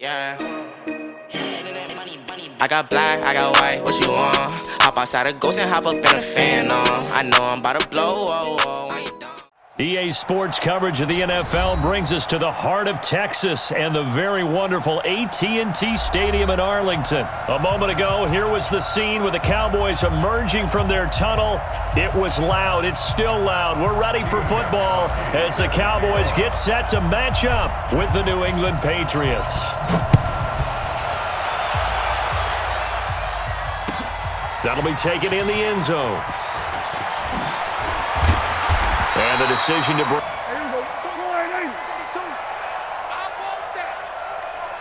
Yeah. I got black, I got white, what you want? Hop outside a ghost and hop up in a fan on. I know I'm about to blow, whoa, whoa. EA Sports coverage of the NFL brings us to the heart of Texas and the very wonderful AT&T Stadium in Arlington. A moment ago, here was the scene with the Cowboys emerging from their tunnel. It was loud. It's still loud. We're ready for football as the Cowboys get set to match up with the New England Patriots. That'll be taken in the end zone. And the decision to break.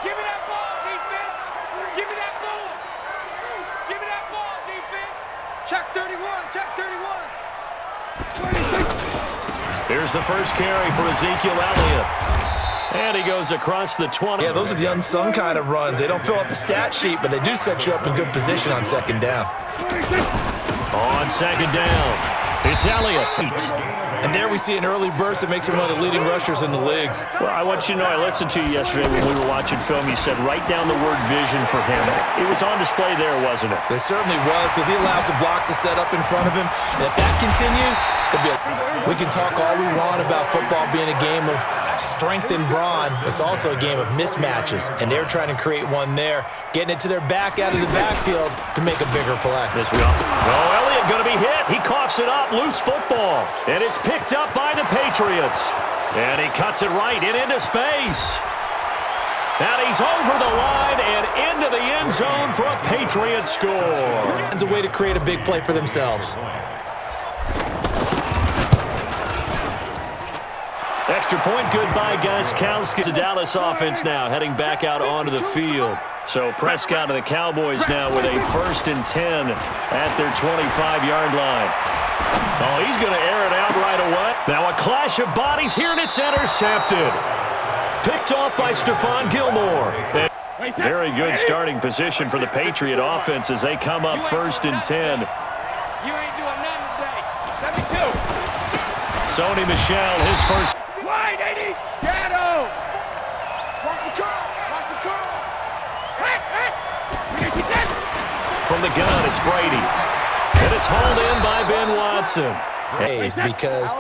Give me that ball, defense. Give me that ball. Give me that ball, defense. Check 31. Check 31. Here's the first carry for Ezekiel Elliott. And he goes across the 20. Yeah, those are the unsung kind of runs. They don't fill up the stat sheet, but they do set you up in good position on second down. On second down, it's Elliott. And there we see an early burst that makes him one of the leading rushers in the league. Well, I want you to know, I listened to you yesterday when we were watching film. You said write down the word vision for him. It was on display there, wasn't it? It certainly was, because he allows the blocks to set up in front of him. And if that continues, we can talk all we want about football being a game of strength and brawn. It's also a game of mismatches, and they're trying to create one there, getting it to their back out of the backfield to make a bigger play. Oh, Elliott going to be hit. He coughs it up, loose football, and it's picked up by the Patriots. And he cuts it right into space. And he's over the line and into the end zone for a Patriot score. It's a way to create a big play for themselves. Extra point, goodbye, Gostkowski. The Dallas offense now heading back out onto the field. So Prescott and the Cowboys now with a 1st and 10 at their 25-yard line. Oh, he's going to air it out right away. Now a clash of bodies here, and it's intercepted. Picked off by Stephon Gilmore. Very good starting position for the Patriot offense as they come up 1st and 10. You ain't doing nothing today. 72. Sony Michel, his first. Wide, 80. Shadow. Watch the curl. Watch the curl. From the gun, it's Brady. And it's hauled in by Ben Watson. Because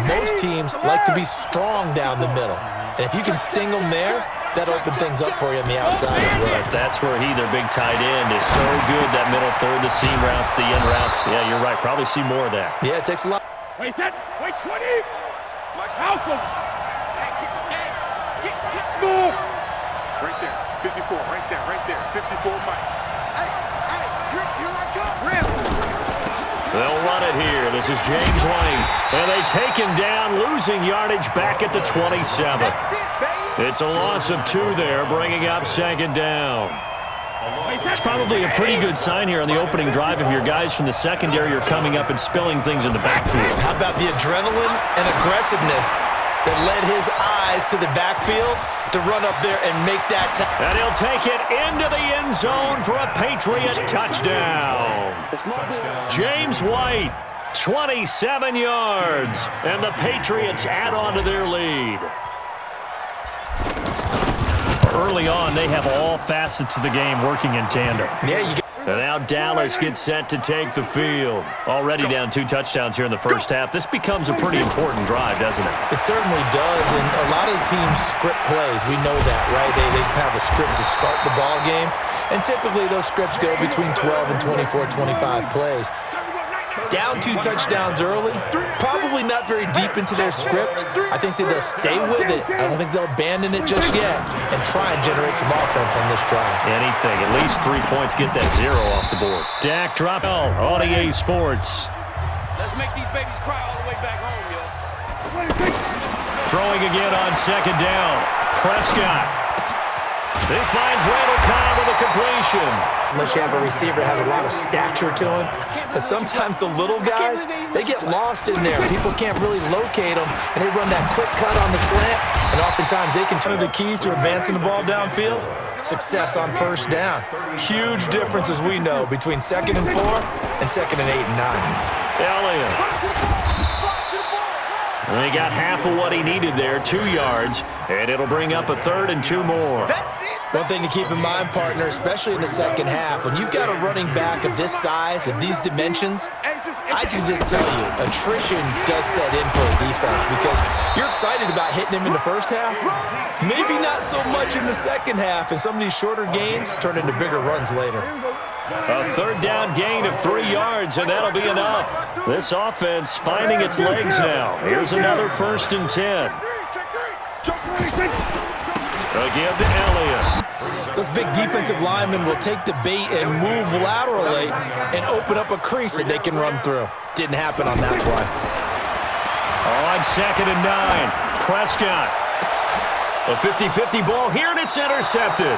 most teams like to be strong down the middle. And if you can sting them there, that opens things up for you on the outside as well. That's where their big tight end, is so good, that middle third, the seam routes, the in routes. Yeah, you're right. Probably see more of that. Yeah, it takes a lot. Wait, 20. Malcolm. Get small. Right there. 54. Right there. 54, Mike. Hey, here I come. They'll run it here. This is James White. And they take him down, losing yardage back at the 27. It's a loss of 2 there, bringing up 2nd down. It's probably a pretty good sign here on the opening drive if your guys from the secondary are coming up and spilling things in the backfield. How about the adrenaline and aggressiveness that led his eyes to the backfield to run up there and make that tackle? And he'll take it into the end zone for a Patriot touchdown. James White, 27 yards, and the Patriots add on to their lead. Early on, they have all facets of the game working in tandem. And now Dallas gets set to take the field. Already down 2 touchdowns here in the first half. This becomes a pretty important drive, doesn't it? It certainly does, and a lot of the teams script plays. We know that, right? They have a script to start the ball game, and typically those scripts go between 12 and 24, 25 plays. Down 2 touchdowns early, probably not very deep into their script. I think that they'll stay with it. I don't think they'll abandon it just yet and try and generate some offense on this drive. Anything, at least 3 points, get that 0 off the board. Dak drop out on EA Sports. Let's make these babies cry all the way back home, yo. Throwing again on 2nd down. Prescott. He finds Randall Cobb with a completion. Unless you have a receiver that has a lot of stature to him. But sometimes the little guys, they get lost in there. People can't really locate them, and they run that quick cut on the slant, and oftentimes they can turn the keys to advancing the ball downfield. Success on 1st down. Huge difference, as we know, between 2nd and 4 and 2nd and 8 and 9. Elliott. And he got half of what he needed there, 2 yards, and it'll bring up a 3rd and 2 more. One thing to keep in mind, partner, especially in the second half, when you've got a running back of this size, of these dimensions, I can just tell you, attrition does set in for a defense because you're excited about hitting him in the first half, maybe not so much in the second half, and some of these shorter gains turn into bigger runs later. A 3rd down gain of 3 yards, and that'll be enough. This offense finding its legs now. Here's another 1st and 10. Again to Elliott. Those big defensive linemen will take the bait and move laterally and open up a crease that they can run through. Didn't happen on that play. On 2nd and 9, Prescott. A 50-50 ball here, and it's intercepted.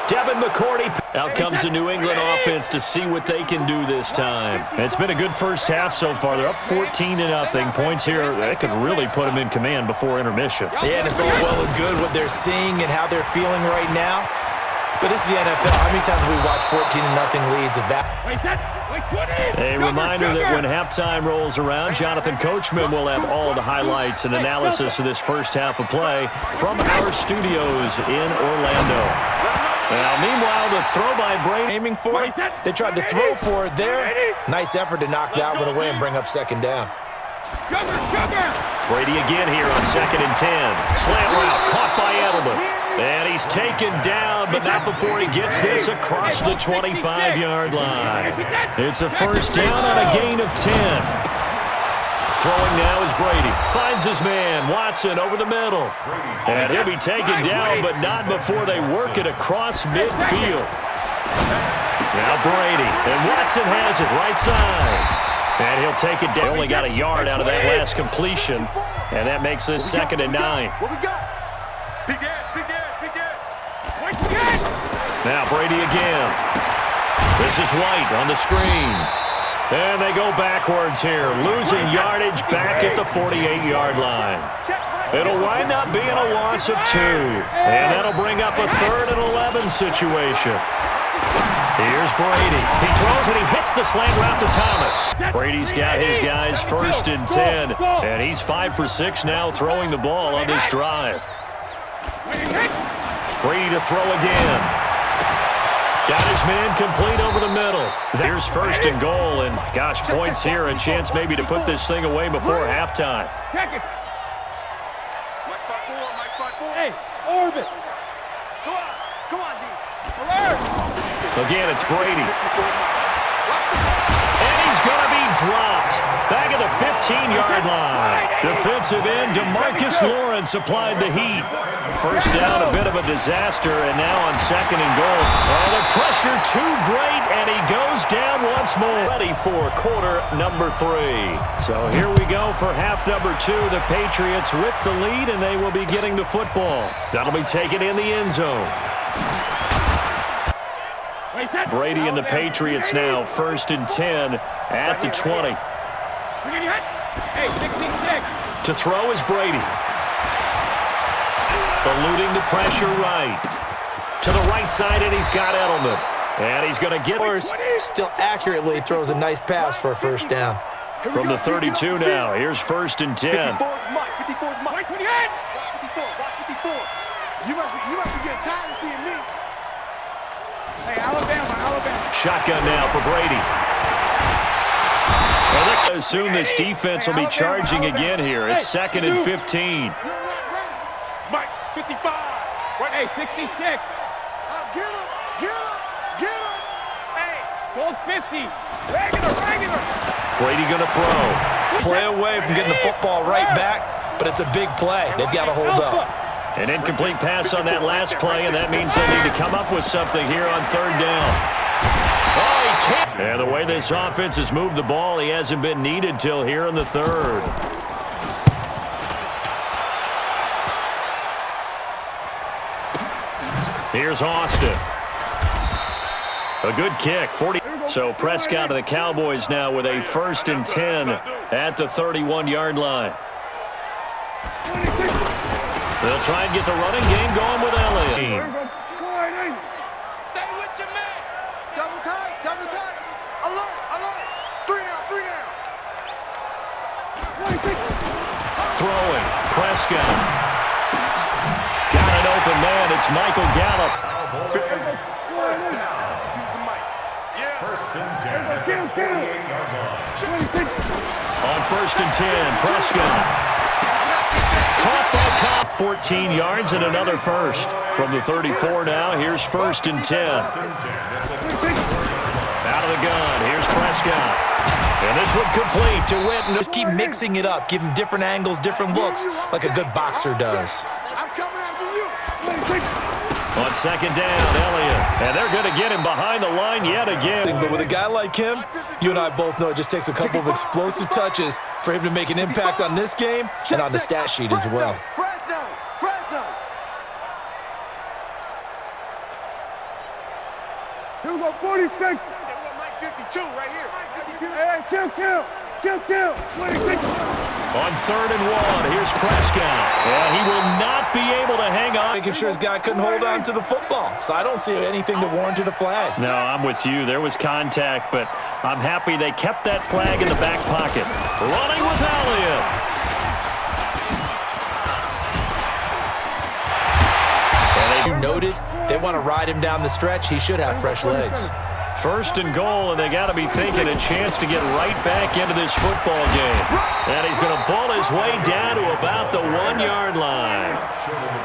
Devin McCourty. Out comes the New England offense to see what they can do this time. It's been a good first half so far. They're up 14-0. Points here, that could really put them in command before intermission. Yeah, and it's all well and good what they're seeing and how they're feeling right now. But this is the NFL. How many times have we watched 14-0 leads of that? A reminder that when halftime rolls around, Jonathan Coachman will have all the highlights and analysis of this first half of play from our studios in Orlando. Now, meanwhile, the throw by Brady. Aiming for it. They tried to throw for it there. Nice effort to knock that one away and bring up 2nd down. Brady again here on 2nd and 10. Slant route caught by Edelman. And he's taken down, but not before he gets this across the 25-yard line. It's a 1st down on a gain of 10. Throwing now is Brady. Finds his man, Watson, over the middle. And he'll be taken down, but not before they work it across midfield. Now Brady, and Watson has it right side. And he'll take it down. Only got a yard out of that last completion, and that makes this 2nd and 9. What we got? Big Ed. Now Brady again. This is White on the screen. And they go backwards here, losing yardage back at the 48-yard line. It'll wind up being a loss of 2. And that'll bring up a 3rd and 11 situation. Here's Brady. He throws and he hits the slant route to Thomas. Brady's got his guys 1st and 10. And he's 5 for 6 now throwing the ball on this drive. Brady to throw again. Got his man complete over the middle. Here's 1st and goal, and gosh, points here, a chance maybe to put this thing away before halftime. Hey, orbit. Come on, D. Alert. Again, it's Brady. And he's going to be dropped. Back at the 15-yard line. Defensive end DeMarcus Lawrence applied the heat. 1st down, a bit of a disaster, and now on 2nd and goal. Oh, the pressure too great, and he goes down once more. Ready for quarter number 3. So here we go for half number 2. The Patriots with the lead, and they will be getting the football. That'll be taken in the end zone. Brady and the Patriots now 1st and 10 at the 20. To throw is Brady. Eluding the pressure right. To the right side, and he's got Edelman. And he's going to get worse. Still accurately throws a nice pass for a 1st down. From the 32 now, here's 1st and 10. 54 Mike. 54 Mike. Watch 54. Watch 54. You must be getting tired of seeing me. Hey, Alabama. Shotgun now for Brady. Well, let's assume this defense will be charging again here. It's 2nd and 15. Mike, 55. Hey, 66. Get him. Hey, gold 50. Regular. Brady going to throw. Play away from getting the football right back, but it's a big play. They've got to hold up. An incomplete pass on that last play, and that means they need to come up with something here on 3rd down. Oh, he can't. And the way this offense has moved the ball, he hasn't been needed till here in the 3rd. Here's Austin. A good kick. 40. So Prescott of the Cowboys now with a 1st and 10 at the 31-yard line. They'll try and get the running game going with Elliott. Stay with your man. Double tight. Alert. 3 down. throwing. Prescott. Got an open man. It's Michael Gallup. First down. First and 10. On 1st and 10, Prescott. Caught by Cobb. 14 yards and another first. From the 34 now, here's 1st and 10. Out of the gun, here's Prescott. And this one complete to Witten. Just keep mixing it up. Give him different angles, different looks, like a good boxer does. I'm coming after you. On 2nd down, Elliott. And they're going to get him behind the line yet again. But with a guy like him, you and I both know it just takes a couple of explosive touches for him to make an impact on this game and on the stat sheet as well. Here we go, 46. Mike 52 right here. Hey, kill. 26. On 3rd and 1, here's Prescott. And he will not be able to hang on. Making sure his guy couldn't hold on to the football. So I don't see anything to warrant a flag. No, I'm with you. There was contact, but I'm happy they kept that flag in the back pocket. Running with Elliott. You noted, they want to ride him down the stretch. He should have fresh legs. 1st and goal, and they got to be thinking a chance to get right back into this football game. And he's going to ball his way down to about the 1-yard line.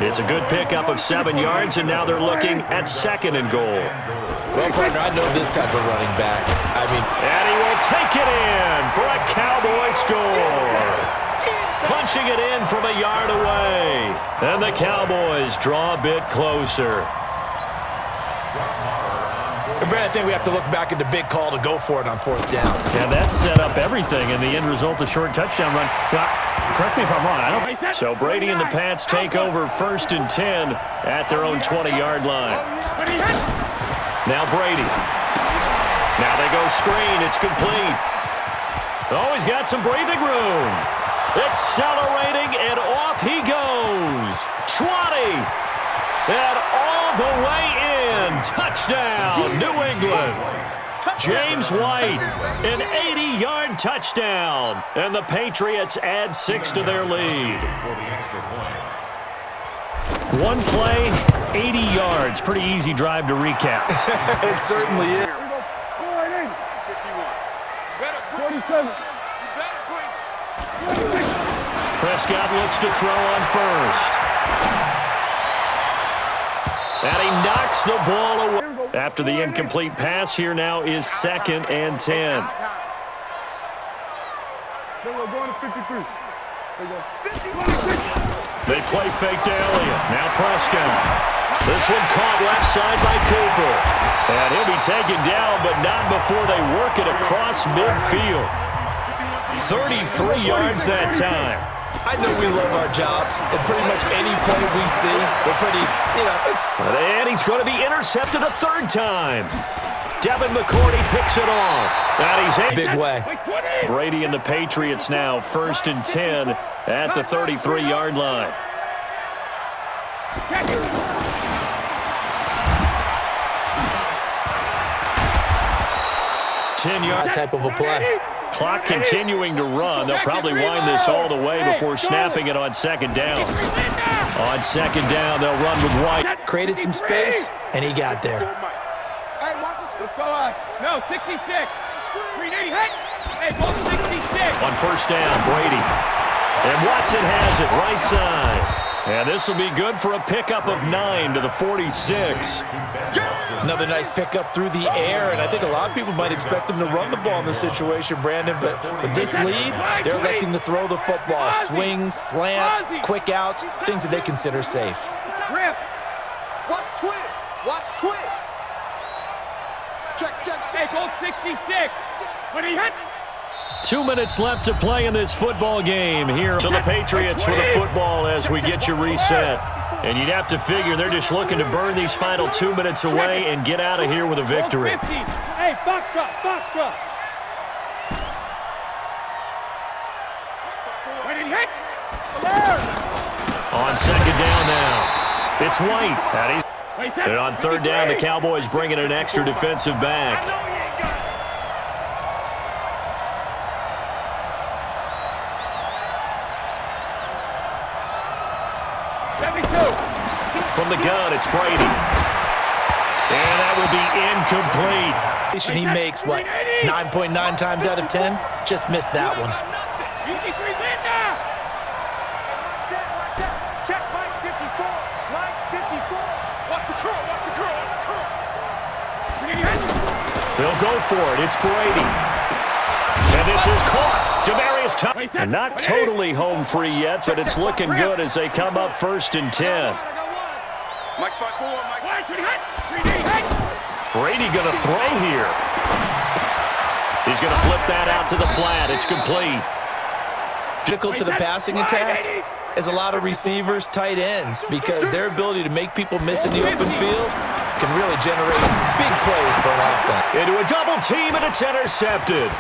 It's a good pickup of 7 yards, and now they're looking at 2nd and goal. Well, partner, I know this type of running back. And he will take it in for a Cowboy score. Punching it in from a yard away. And the Cowboys draw a bit closer. And Brad, I think we have to look back at the big call to go for it on 4th down. Yeah, that set up everything, and the end result, a short touchdown run. Now, correct me if I'm wrong. So Brady and the Pats take over 1st and 10 at their own 20-yard line. Now Brady. Now they go screen. It's complete. Oh, he's got some breathing room. Accelerating, and off he goes. 20. And all the way in. Touchdown, New England. James White, an 80-yard touchdown. And the Patriots add 6 to their lead. One play, 80 yards. Pretty easy drive to recap. It certainly is. 47. Prescott looks to throw on 1st. And he knocks the ball away. After the incomplete pass, here now is 2nd and 10. They play fake to Elliott. Now Prescott. This one caught left side by Cooper. And he'll be taken down, but not before they work it across midfield. 33 yards that time. I know we love our jobs, and pretty much any play we see, we're pretty, And he's going to be intercepted a 3rd time. Devin McCourty picks it off. And he's in. Big way. Brady and the Patriots now 1st and 10 at the 33-yard line. 10-yard type of a play. Clock continuing to run. They'll probably wind this all the way before snapping it on 2nd down. On 2nd down, they'll run with White. Created some space, and he got there. Let's go on. No, 66. 380. Hey, ball 66. On 1st down, Brady. And Watson has it right side. And this will be good for a pickup of 9 to the 46. Another nice pickup through the air, and I think a lot of people might expect him to run the ball in this situation, Brandon, but with this lead, they're electing to throw the football. Swings, slants, quick outs, things that they consider safe. Rip. Watch twist. Watch twist. Check. Hey, ball 66. When he hit. 2 minutes left to play in this football game here. So the Patriots with the football as we get you reset. And you'd have to figure they're just looking to burn these final 2 minutes away and get out of here with a victory. Hey, Foxtrot. When he hit. On 2nd down now, it's White. And on 3rd down, the Cowboys bringing an extra defensive back. the gun, it's Brady. And that will be incomplete. He makes, what, 9.9 times out of 10? Just missed that one. Check Mike 54. Mike 54. Watch the curl. Watch the curl. Watch the curl. They'll go for it. It's Brady. And this is caught. Demarius Thomas. Not totally home free yet, but it's looking good as they come up 1st and 10. Mike 54. Mike. Brady going to throw here. He's going to flip that out to the flat. It's complete. Critical to the passing attack is a lot of receivers, tight ends, because their ability to make people miss in the open field can really generate big plays for an offense. Into a double team, and it's intercepted.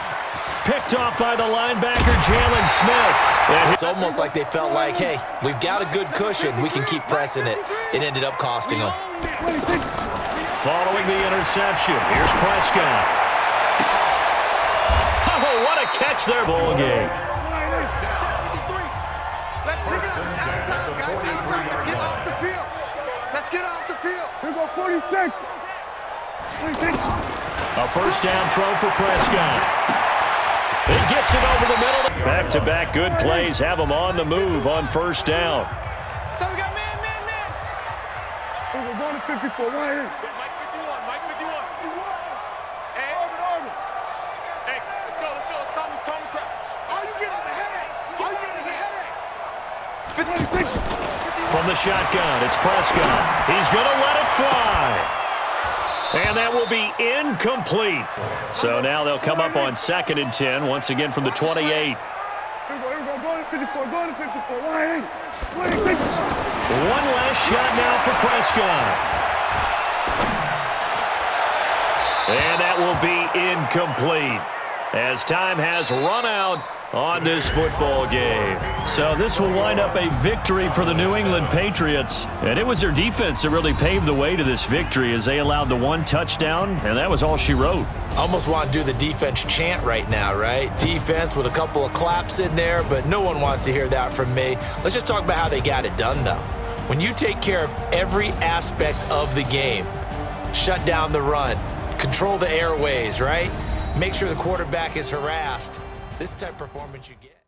Picked off by the linebacker, Jalen Smith. And it's almost like they felt like, hey, we've got a good cushion. We can keep pressing it. It ended up costing them. Following the interception, here's Prescott. Oh, what a catch there, ball game. Let's pick it up. It's out of time, guys. Out of time. Let's get off the field. Let's get off the field. Here go 46. 46. A first down throw for Prescott. He gets it over the middle. Back-to-back good plays have him on the move on first down. So we got man. We're going to 54. Right here. Mike 51. Mike 51. Hey, over. Hey, let's go. Let's calm the crowd. All you get is a headache. 56. From the shotgun, it's Prescott. He's going to let it fly. And that will be incomplete. So now they'll come up on 2nd and 10, once again from the 28. Here we go. Go to 54. Go to 54. Right here. 26. One last shot now for Prescott. And that will be incomplete as time has run out on this football game. So this will wind up a victory for the New England Patriots. And it was their defense that really paved the way to this victory as they allowed the 1 touchdown, and that was all she wrote. Almost want to do the defense chant right now, right? Defense with a couple of claps in there, but no one wants to hear that from me. Let's just talk about how they got it done, though. When you take care of every aspect of the game, shut down the run, control the airways, right? Make sure the quarterback is harassed. This type of performance you get.